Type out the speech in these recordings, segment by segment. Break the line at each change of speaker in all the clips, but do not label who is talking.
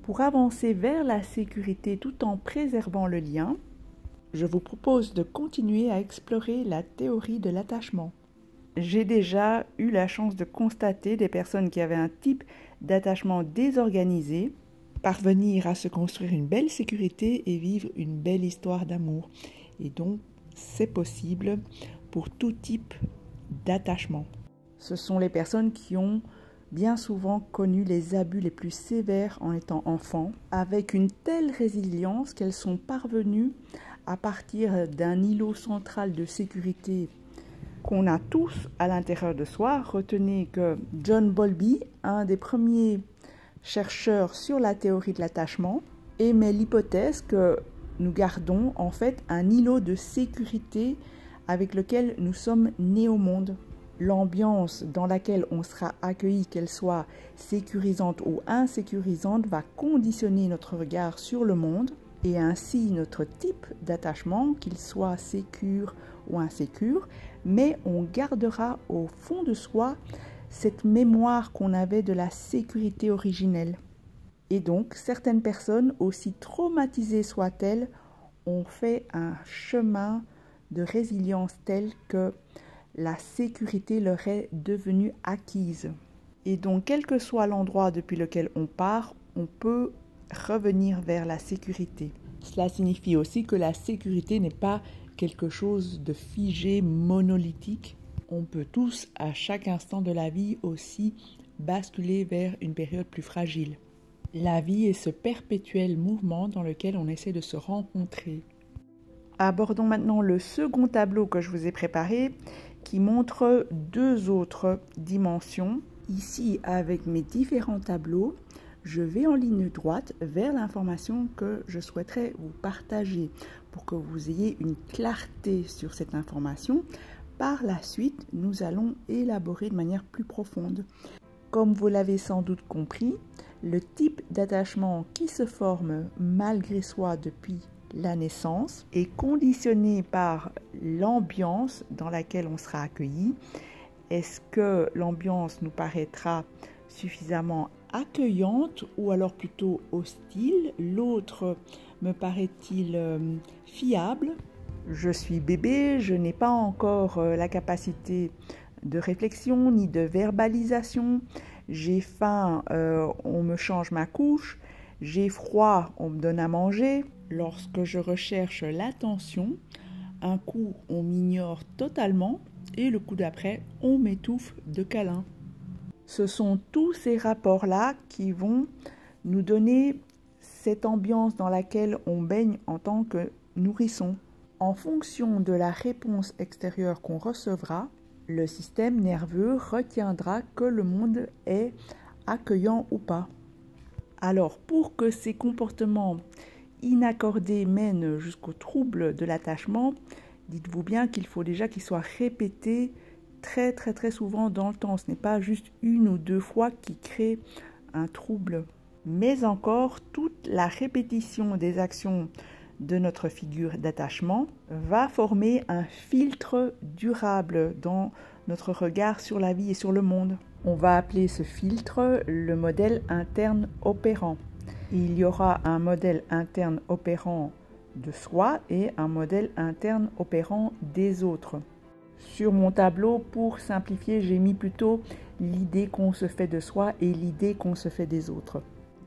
Pour avancer vers la sécurité tout en préservant le lien, je vous propose de continuer à explorer la théorie de l'attachement. J'ai déjà eu la chance de constater des personnes qui avaient un type d'attachement désorganisé parvenir à se construire une belle sécurité et vivre une belle histoire d'amour. Et donc, c'est possible pour tout type d'attachement. Ce sont les personnes qui ont bien souvent connu les abus les plus sévères en étant enfants, avec une telle résilience qu'elles sont parvenues à partir d'un îlot central de sécurité qu'on a tous à l'intérieur de soi. Retenez que John Bowlby, un des premiers chercheurs sur la théorie de l'attachement, émet l'hypothèse que nous gardons en fait un îlot de sécurité avec lequel nous sommes nés au monde. L'ambiance dans laquelle on sera accueilli, qu'elle soit sécurisante ou insécurisante, va conditionner notre regard sur le monde et ainsi notre type d'attachement, qu'il soit sécure ou insécure, mais on gardera au fond de soi cette mémoire qu'on avait de la sécurité originelle. Et donc, certaines personnes, aussi traumatisées soient-elles, ont fait un chemin de résilience tel que la sécurité leur est devenue acquise. Et donc, quel que soit l'endroit depuis lequel on part, on peut revenir vers la sécurité. Cela signifie aussi que la sécurité n'est pas quelque chose de figé, monolithique. On peut tous, à chaque instant de la vie, aussi basculer vers une période plus fragile. La vie est ce perpétuel mouvement dans lequel on essaie de se rencontrer. Abordons maintenant le second tableau que je vous ai préparé, qui montre deux autres dimensions. Ici, avec mes différents tableaux, je vais en ligne droite vers l'information que je souhaiterais vous partager pour que vous ayez une clarté sur cette information. Par la suite, nous allons élaborer de manière plus profonde. Comme vous l'avez sans doute compris, le type d'attachement qui se forme malgré soi depuis la naissance est conditionné par l'ambiance dans laquelle on sera accueilli. Est-ce que l'ambiance nous paraîtra suffisamment accueillante ou alors plutôt hostile? L'autre me paraît-il fiable? Je suis bébé, je n'ai pas encore la capacité de réflexion ni de verbalisation. J'ai faim, on me change ma couche. J'ai froid, on me donne à manger. Lorsque je recherche l'attention, un coup on m'ignore totalement et le coup d'après on m'étouffe de câlins. Ce sont tous ces rapports-là qui vont nous donner cette ambiance dans laquelle on baigne en tant que nourrisson. En fonction de la réponse extérieure qu'on recevra, le système nerveux retiendra que le monde est accueillant ou pas. Alors, pour que ces comportements inaccordés mènent jusqu'au trouble de l'attachement, dites-vous bien qu'il faut déjà qu'ils soient répétés très souvent dans le temps. Ce n'est pas juste une ou deux fois qui crée un trouble. Mais encore, toute la répétition des actions de notre figure d'attachement va former un filtre durable dans notre regard sur la vie et sur le monde. On va appeler ce filtre le modèle interne opérant. Il y aura un modèle interne opérant de soi et un modèle interne opérant des autres. Sur mon tableau, pour simplifier, j'ai mis plutôt l'idée qu'on se fait de soi et l'idée qu'on se fait des autres.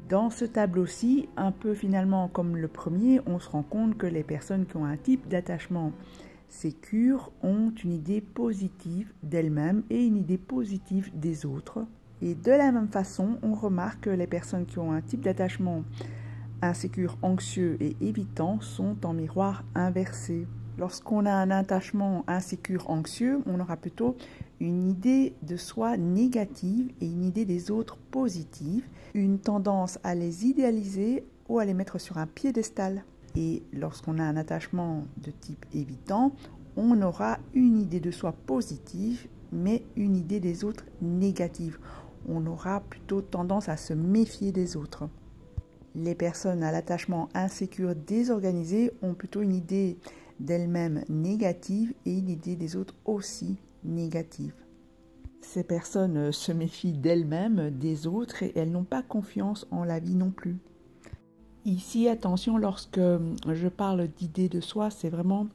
Dans ce tableau-ci, un peu finalement comme le premier, on se rend compte que les personnes qui ont un type d'attachement sécure ont une idée positive d'elles-mêmes et une idée positive des autres. Et de la même façon, on remarque que les personnes qui ont un type d'attachement insécure, anxieux et évitant sont en miroir inversé. Lorsqu'on a un attachement insécure, anxieux, on aura plutôt une idée de soi négative et une idée des autres positive, une tendance à les idéaliser ou à les mettre sur un piédestal. Et lorsqu'on a un attachement de type évitant, on aura une idée de soi positive, mais une idée des autres négative. On aura plutôt tendance à se méfier des autres. Les personnes à l'attachement insécure désorganisé ont plutôt une idée d'elles-mêmes négative et une idée des autres aussi négative. Ces personnes se méfient d'elles-mêmes, des autres, et elles n'ont pas confiance en la vie non plus. Ici, attention, lorsque je parle d'idée de soi, c'est vraiment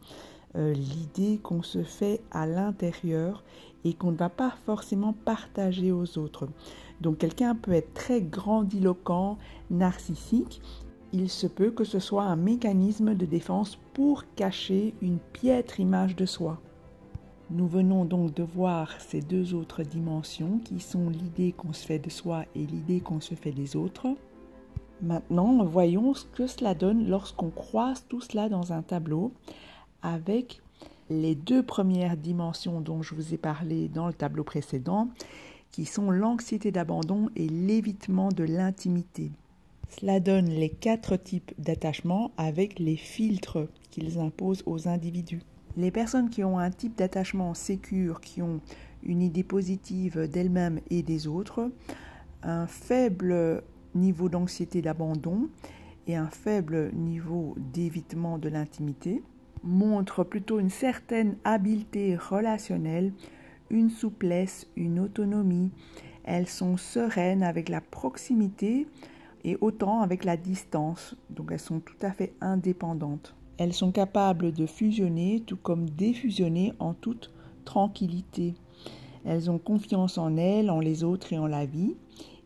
l'idée qu'on se fait à l'intérieur et qu'on ne va pas forcément partager aux autres. Donc quelqu'un peut être très grandiloquent, narcissique. Il se peut que ce soit un mécanisme de défense pour cacher une piètre image de soi. Nous venons donc de voir ces deux autres dimensions qui sont l'idée qu'on se fait de soi et l'idée qu'on se fait des autres. Maintenant, voyons ce que cela donne lorsqu'on croise tout cela dans un tableau avec les deux premières dimensions dont je vous ai parlé dans le tableau précédent, qui sont l'anxiété d'abandon et l'évitement de l'intimité. Cela donne les 4 types d'attachement avec les filtres qu'ils imposent aux individus. Les personnes qui ont un type d'attachement sécure, qui ont une idée positive d'elles-mêmes et des autres, un faible niveau d'anxiété d'abandon et un faible niveau d'évitement de l'intimité, montrent plutôt une certaine habileté relationnelle, une souplesse, une autonomie. Elles sont sereines avec la proximité et autant avec la distance, donc elles sont tout à fait indépendantes. Elles sont capables de fusionner tout comme défusionner en toute tranquillité. Elles ont confiance en elles, en les autres et en la vie,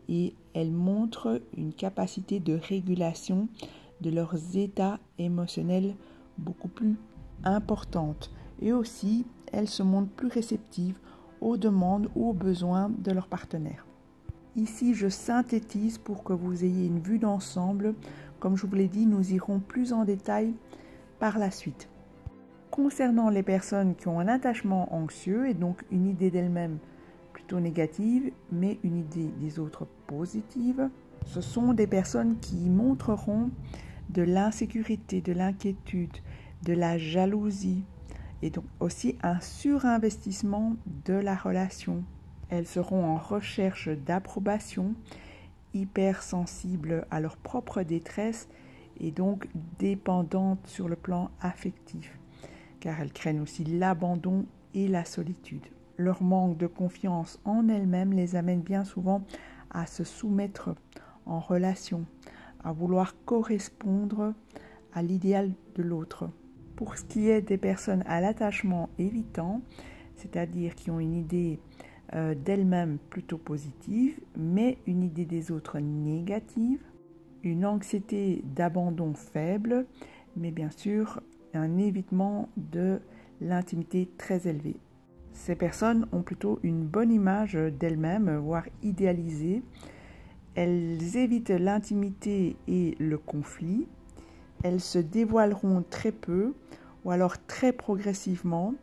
et elles montrent une capacité de régulation de leurs états émotionnels beaucoup plus importante. Et aussi, elles se montrent plus réceptives aux demandes ou aux besoins de leurs partenaires. Ici, je synthétise pour que vous ayez une vue d'ensemble. Comme je vous l'ai dit, nous irons plus en détail par la suite. Concernant les personnes qui ont un attachement anxieux et donc une idée d'elles-mêmes plutôt négative, mais une idée des autres positive, ce sont des personnes qui montreront de l'insécurité, de l'inquiétude, de la jalousie et donc aussi un surinvestissement de la relation. Elles seront en recherche d'approbation, hypersensibles à leur propre détresse et donc dépendantes sur le plan affectif, car elles craignent aussi l'abandon et la solitude. Leur manque de confiance en elles-mêmes les amène bien souvent à se soumettre en relation, à vouloir correspondre à l'idéal de l'autre. Pour ce qui est des personnes à l'attachement évitant, c'est-à-dire qui ont une idée d'elles-mêmes plutôt positive, mais une idée des autres négative, une anxiété d'abandon faible, mais bien sûr un évitement de l'intimité très élevé. Ces personnes ont plutôt une bonne image d'elles-mêmes, voire idéalisée. Elles évitent l'intimité et le conflit. Elles se dévoileront très peu ou alors très progressivement,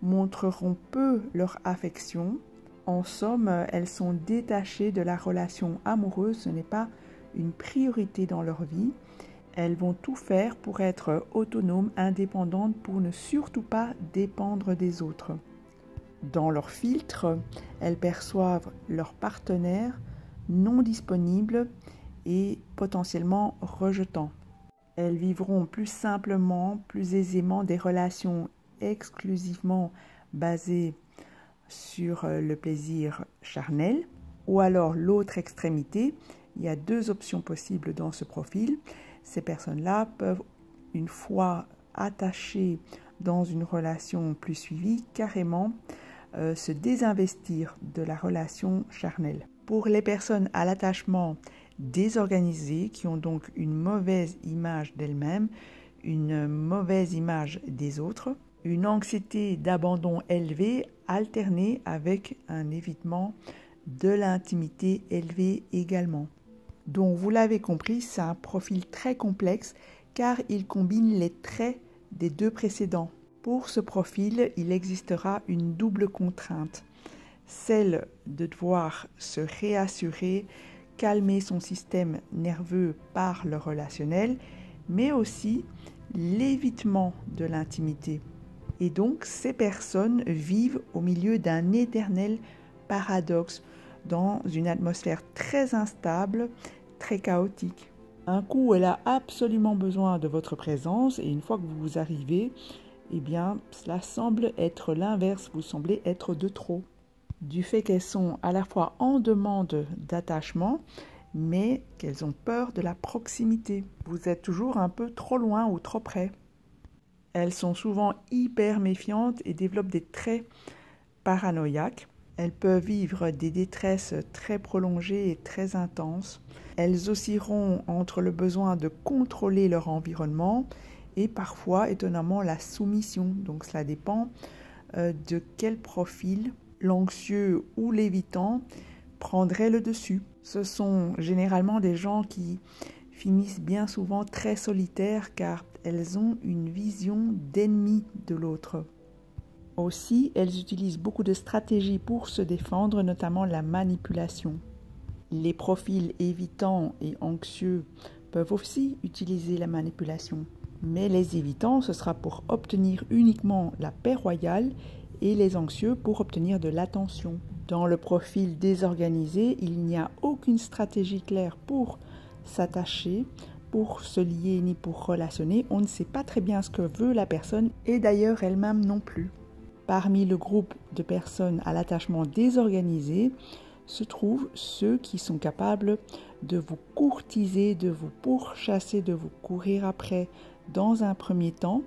montreront peu leur affection. En somme, elles sont détachées de la relation amoureuse, ce n'est pas une priorité dans leur vie. Elles vont tout faire pour être autonomes, indépendantes, pour ne surtout pas dépendre des autres. Dans leur filtre, elles perçoivent leur partenaire non disponible et potentiellement rejetant. Elles vivront plus simplement, plus aisément des relations exclusivement basées sur le plaisir charnel. Ou alors l'autre extrémité, il y a 2 options possibles dans ce profil. Ces personnes-là peuvent, une fois attachées dans une relation plus suivie, carrément se désinvestir de la relation charnelle. Pour les personnes à l'attachement désorganisées, qui ont donc une mauvaise image d'elles-mêmes, une mauvaise image des autres, une anxiété d'abandon élevée alternée avec un évitement de l'intimité élevé également. Donc vous l'avez compris, c'est un profil très complexe car il combine les traits des 2 précédents. Pour ce profil, il existera une double contrainte, celle de devoir se réassurer, calmer son système nerveux par le relationnel, mais aussi l'évitement de l'intimité. Et donc, ces personnes vivent au milieu d'un éternel paradoxe, dans une atmosphère très instable, très chaotique. Un coup, elle a absolument besoin de votre présence, et une fois que vous arrivez, eh bien, cela semble être l'inverse, vous semblez être de trop. Du fait qu'elles sont à la fois en demande d'attachement, mais qu'elles ont peur de la proximité. Vous êtes toujours un peu trop loin ou trop près. Elles sont souvent hyper méfiantes et développent des traits paranoïaques. Elles peuvent vivre des détresses très prolongées et très intenses. Elles oscilleront entre le besoin de contrôler leur environnement et parfois, étonnamment, la soumission. Donc cela dépend de quel profil l'anxieux ou l'évitant prendrait le dessus. Ce sont généralement des gens qui finissent bien souvent très solitaires car elles ont une vision d'ennemi de l'autre. Aussi, elles utilisent beaucoup de stratégies pour se défendre, notamment la manipulation. Les profils évitants et anxieux peuvent aussi utiliser la manipulation. Mais les évitants, ce sera pour obtenir uniquement la paix royale et les anxieux pour obtenir de l'attention. Dans le profil désorganisé, il n'y a aucune stratégie claire pour s'attacher, pour se lier ni pour relationner. On ne sait pas très bien ce que veut la personne et d'ailleurs elle-même non plus. Parmi le groupe de personnes à l'attachement désorganisé se trouvent ceux qui sont capables de vous courtiser, de vous pourchasser, de vous courir après dans un premier temps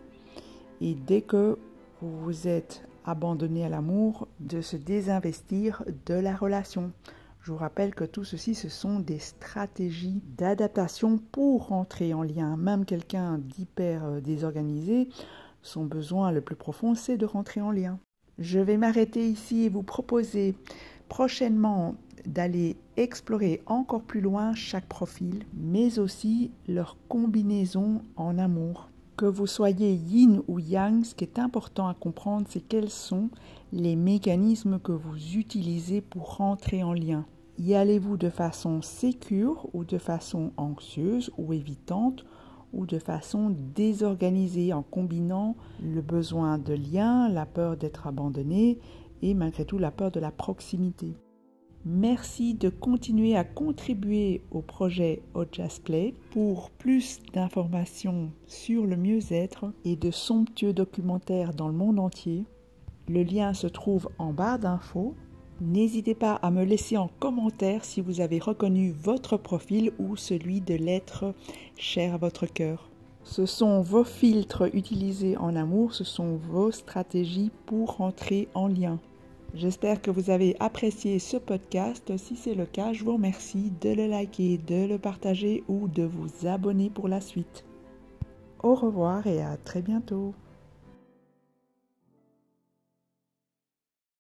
et dès que vous vous êtes abandonné à l'amour, de se désinvestir de la relation. Je vous rappelle que tout ceci, ce sont des stratégies d'adaptation pour rentrer en lien. Même quelqu'un d'hyper désorganisé, son besoin le plus profond, c'est de rentrer en lien. Je vais m'arrêter ici et vous proposer prochainement d'aller explorer encore plus loin chaque profil, mais aussi leur combinaison en amour. Que vous soyez yin ou yang, ce qui est important à comprendre, c'est quels sont les mécanismes que vous utilisez pour rentrer en lien. Y allez-vous de façon sécure ou de façon anxieuse ou évitante ou de façon désorganisée en combinant le besoin de lien, la peur d'être abandonné et malgré tout la peur de la proximité. Merci de continuer à contribuer au projet Ojas Play. Pour plus d'informations sur le mieux-être et de somptueux documentaires dans le monde entier, le lien se trouve en barre d'infos. N'hésitez pas à me laisser en commentaire si vous avez reconnu votre profil ou celui de l'être cher à votre cœur. Ce sont vos filtres utilisés en amour, ce sont vos stratégies pour entrer en lien. J'espère que vous avez apprécié ce podcast. Si c'est le cas, je vous remercie de le liker, de le partager ou de vous abonner pour la suite. Au revoir et à très bientôt.